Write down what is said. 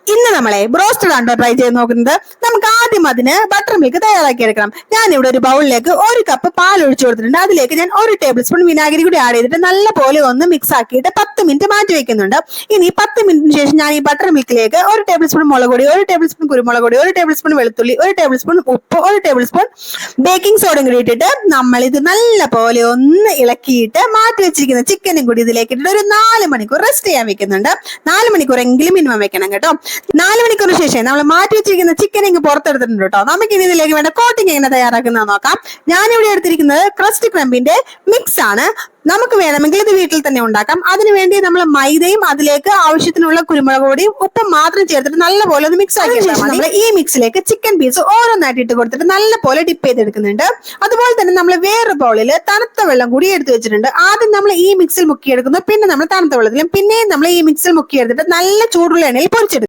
ഇന്ന് നമ്മളെ ബ്രോസ്റ്റഡ് ആണോ ട്രൈ ചെയ്ത് നോക്കുന്നത്. നമുക്ക് ആദ്യം അതിന് ബട്ടർ മിൽക്ക് തയ്യാറാക്കി എടുക്കണം. ഞാൻ ഇവിടെ ഒരു ബൗളിലേക്ക് 1 കപ്പ് പാൽ ഒഴിച്ചു കൊടുത്തിട്ടുണ്ട്. അതിലേക്ക് ഞാൻ 1 ടേബിൾ സ്പൂൺ വിനാഗിരി കൂടി ആഡ് ചെയ്തിട്ട് നല്ല പോലെ ഒന്ന് മിക്സ് ആക്കിയിട്ട് 10 മിനിറ്റ് മാറ്റി വെക്കുന്നുണ്ട്. ഇനി 10 മിനിറ്റിന് ശേഷം ഞാൻ ഈ ബട്ടർ മിൽക്കിലേക്ക് 1 ടേബിൾ സ്പൂൺ മുളക് പൊടി, 1 ടേബിൾ സ്പൂൺ കുരുമുളക് പൊടി, 1 ടേബിൾ സ്പൂൺ വെളുത്തുള്ളി, 1 ടേബിൾ സ്പൂൺ ഉപ്പ്, 1 ടേബിൾ സ്പൂൺ ബേക്കിംഗ് സോഡയും കൂടി ഇട്ടിട്ട് നമ്മൾ ഇത് നല്ല പോലെ ഒന്ന് ഇളക്കിയിട്ട് മാറ്റി വെച്ചിരിക്കുന്ന ചിക്കനും കൂടി ഇതിലേക്ക് ഇട്ടിട്ട് ഒരു 4 മണിക്കൂർ റെസ്റ്റ് ചെയ്യാൻ വെക്കുന്നുണ്ട്. 4 മണിക്കൂറെങ്കിലും മിനിമം വെക്കണം കേട്ടോ. 4 മണിക്കൂറിന് ശേഷം നമ്മൾ മാറ്റി വെച്ചിരിക്കുന്ന ചിക്കൻ ഇങ്ങ് പുറത്തെടുത്തിട്ടുണ്ട് കേട്ടോ. നമുക്ക് ഇനി ഇതിലേക്ക് വേണ്ട കോട്ടിംഗ് എങ്ങനെ തയ്യാറാക്കുന്നത് നോക്കാം. ഞാനിവിടെ എടുത്തിരിക്കുന്നത് ക്രസ്റ്റ് ക്രംബിന്റെ മിക്സ് ആണ്. നമുക്ക് വേണമെങ്കിൽ ഇത് വീട്ടിൽ തന്നെ ഉണ്ടാക്കാം. അതിനുവേണ്ടി നമ്മൾ മൈദയും അതിലേക്ക് ആവശ്യത്തിനുള്ള കുരുമുളക് പൊടിയും ഉപ്പും മാത്രം ചേർത്തിട്ട് നല്ലപോലെ ഒന്ന് മിക്സ് ആക്കി നമ്മൾ ഈ മിക്സിലേക്ക് ചിക്കൻ പീസ് ഓരോന്നായിട്ട് ഇട്ട് കൊടുത്തിട്ട് നല്ലപോലെ ഡിപ്പ് ചെയ്തെടുക്കുന്നുണ്ട്. അതുപോലെ തന്നെ നമ്മൾ വേറൊരു ബൗളിൽ തണുത്ത വെള്ളം കൂടി എടുത്തു വെച്ചിട്ടുണ്ട്. ആദ്യം നമ്മൾ ഈ മിക്സിൽ മുക്കിയെടുക്കുന്നു, പിന്നെ നമ്മൾ തണുത്ത വെള്ളത്തിലും പിന്നെയും നമ്മൾ ഈ മിക്സിൽ മുക്കിയെടുത്തിട്ട് നല്ല ചൂടുള്ള എണ്ണയിൽ പൊരിച്ചെടുക്കും.